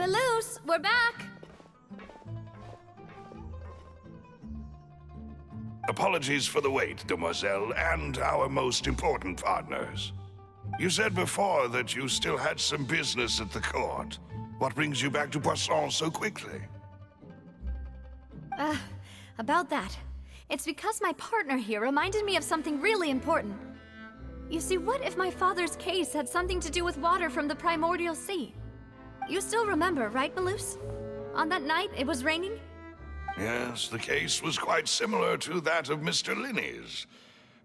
MELUS, we're back! Apologies for the wait, demoiselle, and our most important partners. You said before that you still had some business at the court. What brings you back to Poisson so quickly? About that. It's because my partner here reminded me of something really important. You see, what if my father's case had something to do with water from the primordial sea? You still remember, right, MELUS? On that night, it was raining? Yes, the case was quite similar to that of Mr. Linney's.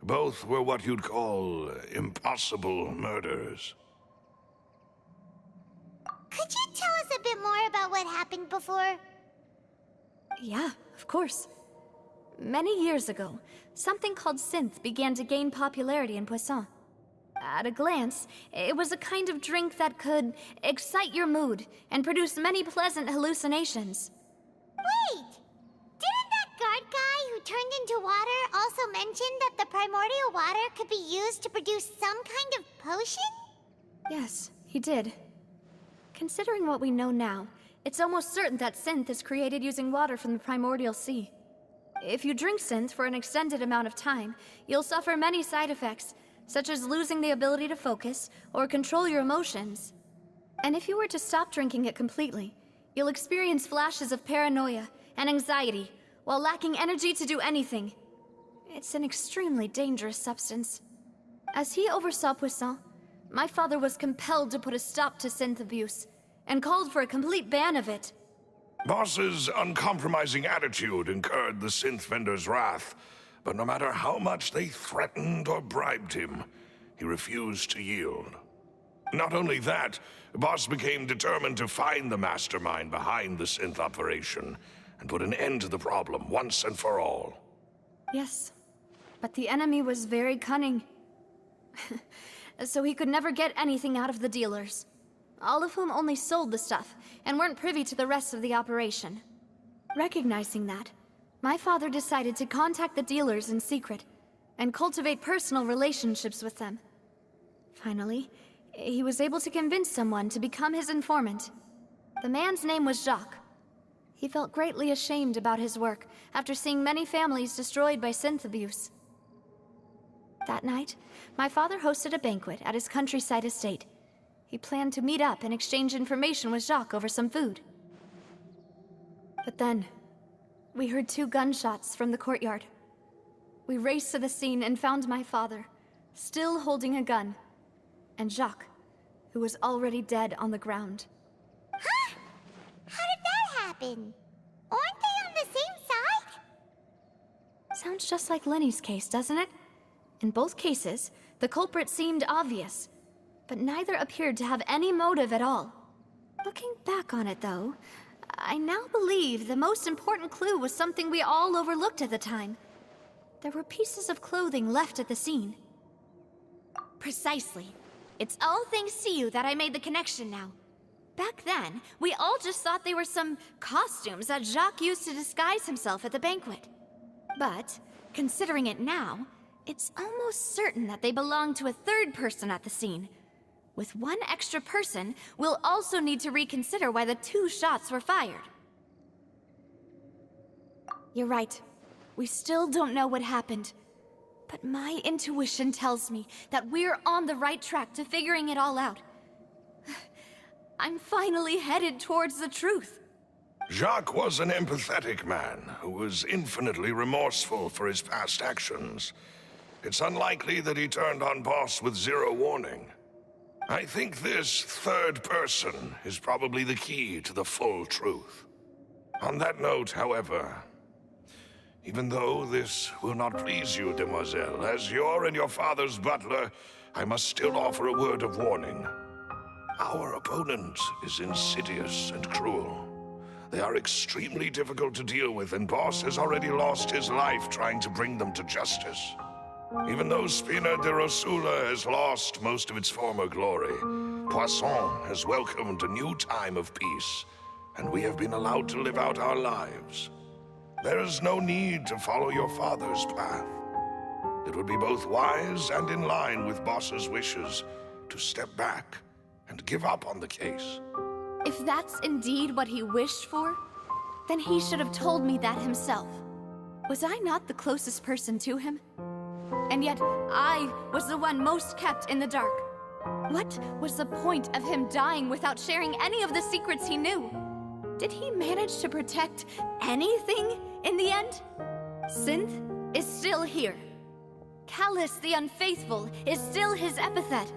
Both were what you'd call impossible murders. Could you tell us a bit more about what happened before? Yeah, of course. Many years ago, something called synth began to gain popularity in Poisson. At a glance, it was a kind of drink that could excite your mood and produce many pleasant hallucinations. Wait! Didn't that guard guy who turned into water also mention that the primordial water could be used to produce some kind of potion? Yes, he did. Considering what we know now, it's almost certain that synth is created using water from the primordial sea. If you drink synth for an extended amount of time, you'll suffer many side effects, such as losing the ability to focus or control your emotions. And if you were to stop drinking it completely, you'll experience flashes of paranoia and anxiety while lacking energy to do anything. It's an extremely dangerous substance. As he oversaw Poisson, my father was compelled to put a stop to synth abuse and called for a complete ban of it. Boss's uncompromising attitude incurred the synth vendor's wrath, but no matter how much they threatened or bribed him, he refused to yield. Not only that, Boss became determined to find the mastermind behind the synth operation and put an end to the problem once and for all. Yes, but the enemy was very cunning. So he could never get anything out of the dealers, all of whom only sold the stuff and weren't privy to the rest of the operation. Recognizing that, my father decided to contact the dealers in secret and cultivate personal relationships with them. Finally, he was able to convince someone to become his informant. The man's name was Jacques. He felt greatly ashamed about his work after seeing many families destroyed by synth abuse. That night, my father hosted a banquet at his countryside estate. He planned to meet up and exchange information with Jacques over some food. But then, we heard 2 gunshots from the courtyard. We raced to the scene and found my father, still holding a gun, and Jacques, who was already dead on the ground. Huh? How did that happen? Aren't they on the same side? Sounds just like Lenny's case, doesn't it? In both cases, the culprit seemed obvious, but neither appeared to have any motive at all. Looking back on it, though, I now believe the most important clue was something we all overlooked at the time. There were pieces of clothing left at the scene. Precisely. It's all thanks to you that I made the connection now. Back then, we all just thought they were some costumes that Jacques used to disguise himself at the banquet. But, considering it now, it's almost certain that they belong to a third person at the scene. With one extra person, we'll also need to reconsider why the 2 shots were fired. You're right. We still don't know what happened. But my intuition tells me that we're on the right track to figuring it all out. I'm finally headed towards the truth. Jacques was an empathetic man who was infinitely remorseful for his past actions. It's unlikely that he turned on Boss with 0 warning. I think this third person is probably the key to the full truth. On that note, however, even though this will not please you, demoiselle, as your and your father's butler, I must still offer a word of warning. Our opponent is insidious and cruel. They are extremely difficult to deal with, and Boss has already lost his life trying to bring them to justice. Even though Spina de Rosula has lost most of its former glory, Poisson has welcomed a new time of peace, and we have been allowed to live out our lives. There is no need to follow your father's path. It would be both wise and in line with Boss's wishes to step back and give up on the case. If that's indeed what he wished for, then he should have told me that himself. Was I not the closest person to him? And yet, I was the one most kept in the dark. What was the point of him dying without sharing any of the secrets he knew? Did he manage to protect anything in the end? Synth is still here. Callus the Unfaithful is still his epithet.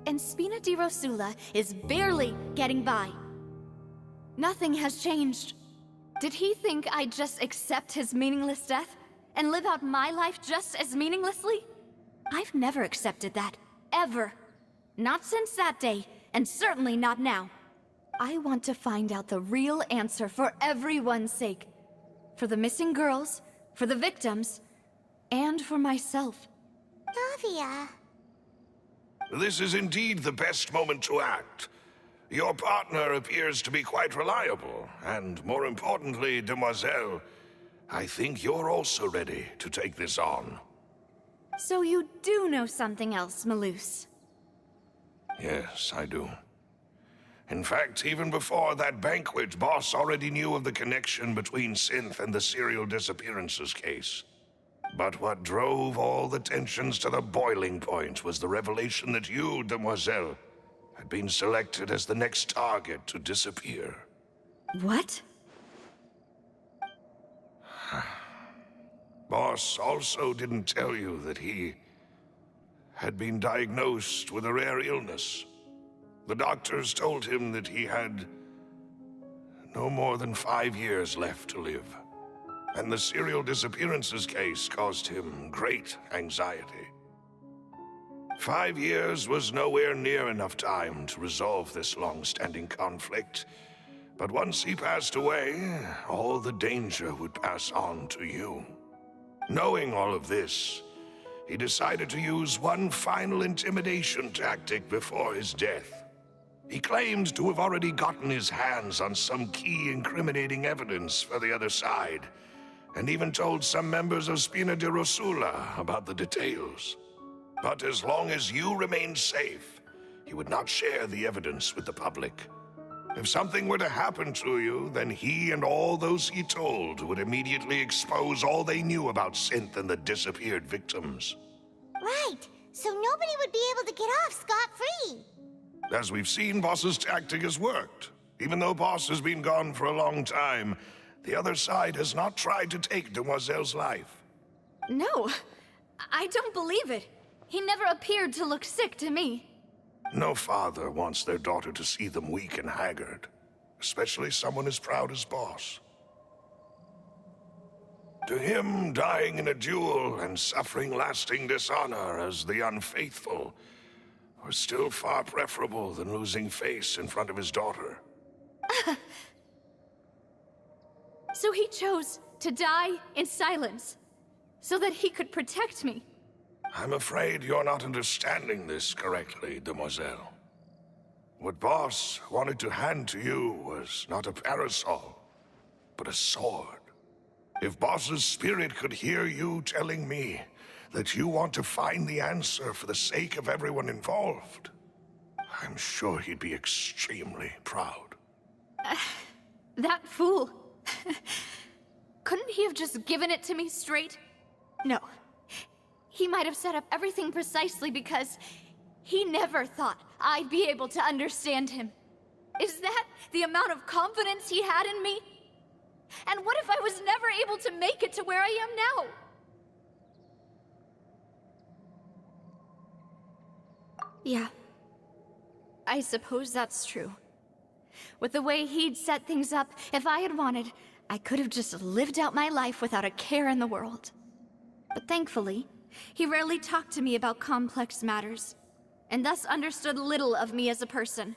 And Spina di Rosula is barely getting by. Nothing has changed. Did he think I'd just accept his meaningless death and live out my life just as meaninglessly? I've never accepted that, ever. Not since that day, and certainly not now. I want to find out the real answer for everyone's sake. For the missing girls, for the victims, and for myself. Navia. This is indeed the best moment to act. Your partner appears to be quite reliable, and more importantly, Demoiselle, I think you're also ready to take this on. So you do know something else, MELUS? Yes, I do. In fact, even before that banquet, Boss already knew of the connection between Synth and the serial disappearances case. But what drove all the tensions to the boiling point was the revelation that you, Demoiselle, had been selected as the next target to disappear. What? Boss also didn't tell you that he had been diagnosed with a rare illness. The doctors told him that he had no more than 5 years left to live. And the serial disappearances case caused him great anxiety. 5 years was nowhere near enough time to resolve this long-standing conflict. But once he passed away, all the danger would pass on to you. Knowing all of this, he decided to use one final intimidation tactic before his death. He claimed to have already gotten his hands on some key incriminating evidence for the other side, and even told some members of Spina di Rosula about the details. But as long as you remained safe, he would not share the evidence with the public. If something were to happen to you, then he and all those he told would immediately expose all they knew about Synth and the disappeared victims. Right, so nobody would be able to get off scot-free. As we've seen, Boss's tactic has worked. Even though Boss has been gone for a long time, the other side has not tried to take Demoiselle's life. No, I don't believe it. He never appeared to look sick to me. No father wants their daughter to see them weak and haggard, especially someone as proud as Boss. To him, dying in a duel and suffering lasting dishonor as the Unfaithful was still far preferable than losing face in front of his daughter. So he chose to die in silence, so that he could protect me. I'm afraid you're not understanding this correctly, Demoiselle. What Boss wanted to hand to you was not a parasol, but a sword. If Boss's spirit could hear you telling me that you want to find the answer for the sake of everyone involved, I'm sure he'd be extremely proud. That fool. Couldn't he have just given it to me straight? No. He might have set up everything precisely because he never thought I'd be able to understand him. Is that the amount of confidence he had in me? And what if I was never able to make it to where I am now? Yeah. I suppose that's true. With the way he'd set things up, if I had wanted, I could have just lived out my life without a care in the world. But thankfully, he rarely talked to me about complex matters, and thus understood little of me as a person.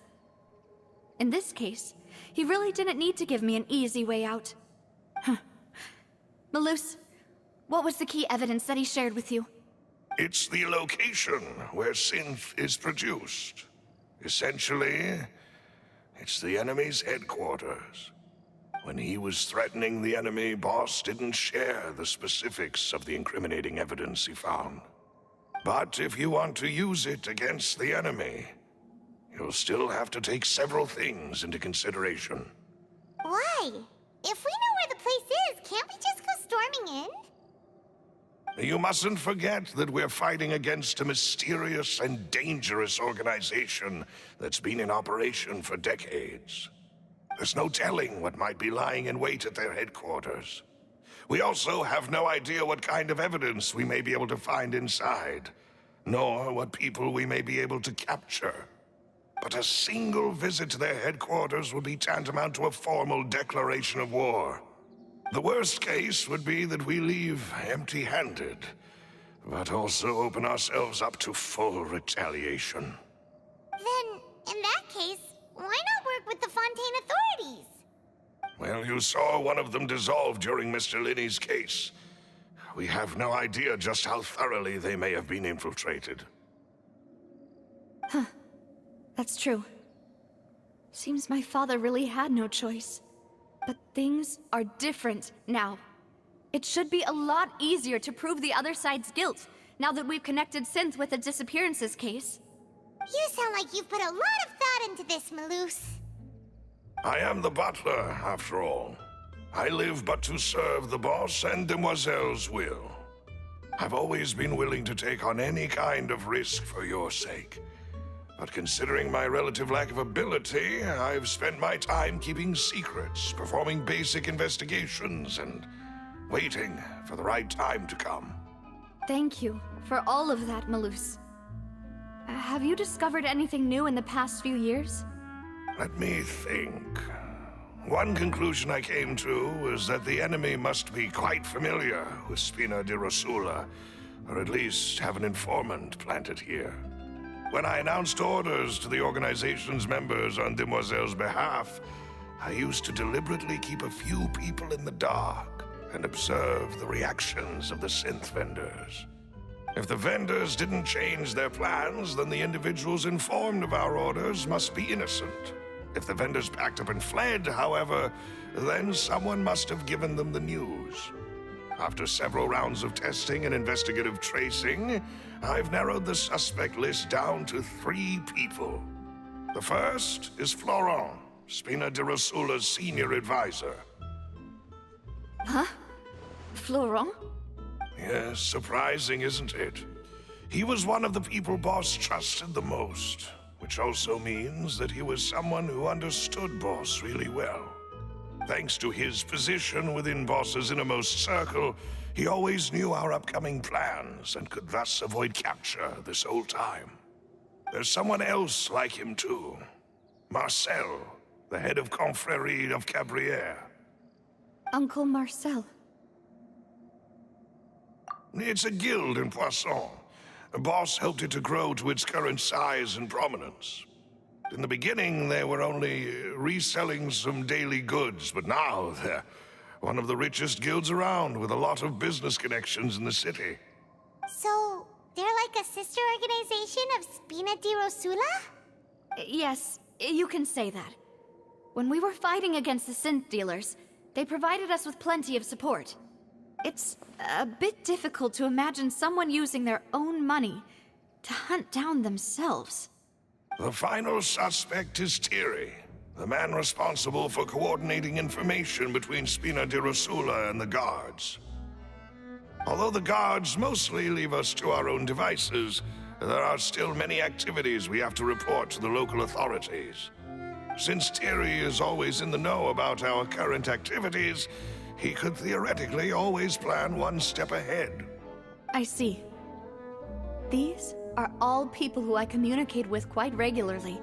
In this case, he really didn't need to give me an easy way out. MELUS, what was the key evidence that he shared with you? It's the location where Synth is produced. Essentially, it's the enemy's headquarters. When he was threatening the enemy, Boss didn't share the specifics of the incriminating evidence he found. But if you want to use it against the enemy, you'll still have to take several things into consideration. Why? If we know where the place is, can't we just go storming in? You mustn't forget that we're fighting against a mysterious and dangerous organization that's been in operation for decades. There's no telling what might be lying in wait at their headquarters. We also have no idea what kind of evidence we may be able to find inside, nor what people we may be able to capture. But a single visit to their headquarters would be tantamount to a formal declaration of war. The worst case would be that we leave empty-handed, but also open ourselves up to full retaliation. Then, in that case, why not work with the Fontaine authorities? Well, you saw one of them dissolve during Mr. Linney's case. We have no idea just how thoroughly they may have been infiltrated. Huh. That's true. Seems my father really had no choice. But things are different now. It should be a lot easier to prove the other side's guilt, now that we've connected Synth with the disappearances case. You sound like you've put a lot of thought into this, MELUS. I am the butler, after all. I live but to serve the boss and Demoiselle's will. I've always been willing to take on any kind of risk for your sake. But considering my relative lack of ability, I've spent my time keeping secrets, performing basic investigations, and waiting for the right time to come. Thank you for all of that, MELUS. Have you discovered anything new in the past few years? Let me think. One conclusion I came to was that the enemy must be quite familiar with Spina di Rosula, or at least have an informant planted here. When I announced orders to the organization's members on Demoiselle's behalf, I used to deliberately keep a few people in the dark and observe the reactions of the synth vendors. If the vendors didn't change their plans, then the individuals informed of our orders must be innocent. If the vendors packed up and fled, however, then someone must have given them the news. After several rounds of testing and investigative tracing, I've narrowed the suspect list down to 3 people. The first is Florent, Spina di Rosula's senior advisor. Huh? Florent? Yes, surprising, isn't it? He was one of the people Boss trusted the most, which also means that he was someone who understood Boss really well. Thanks to his position within Boss's innermost circle, he always knew our upcoming plans and could thus avoid capture this whole time. There's someone else like him too. Marcel, the head of Confrérie of Cabrières. Uncle Marcel. It's a guild in Poisson. Boss helped it to grow to its current size and prominence. In the beginning, they were only reselling some daily goods, but now they're one of the richest guilds around, with a lot of business connections in the city. So, they're like a sister organization of Spina di Rosula? Yes, you can say that. When we were fighting against the synth dealers, they provided us with plenty of support. It's a bit difficult to imagine someone using their own money to hunt down themselves. The final suspect is Thierry, the man responsible for coordinating information between Spina di Rosula and the guards. Although the guards mostly leave us to our own devices, there are still many activities we have to report to the local authorities. Since Thierry is always in the know about our current activities, he could theoretically always plan one step ahead. I see. These are all people who I communicate with quite regularly.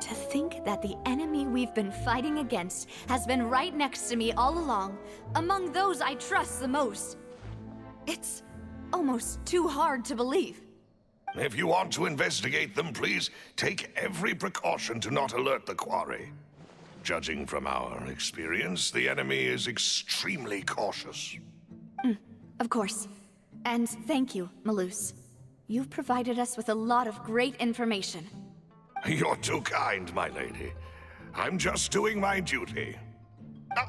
To think that the enemy we've been fighting against has been right next to me all along, among those I trust the most. It's almost too hard to believe. If you want to investigate them, please take every precaution to not alert the quarry. Judging from our experience, the enemy is extremely cautious. Of course. And thank you, MELUS. You've provided us with a lot of great information. You're too kind, my lady. I'm just doing my duty.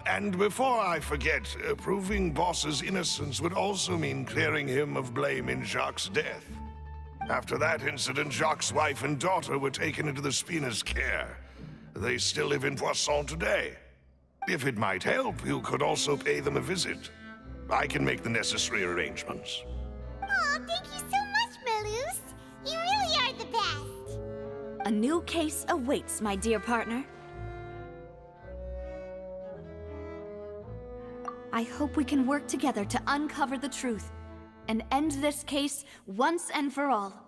And before I forget, proving Boss's innocence would also mean clearing him of blame in Jacques' death. After that incident, Jacques' wife and daughter were taken into the Spina's care. They still live in Poisson today. If it might help, you could also pay them a visit. I can make the necessary arrangements. Oh, thank you so much, MELUS. You really are the best. A new case awaits, my dear partner. I hope we can work together to uncover the truth and end this case once and for all.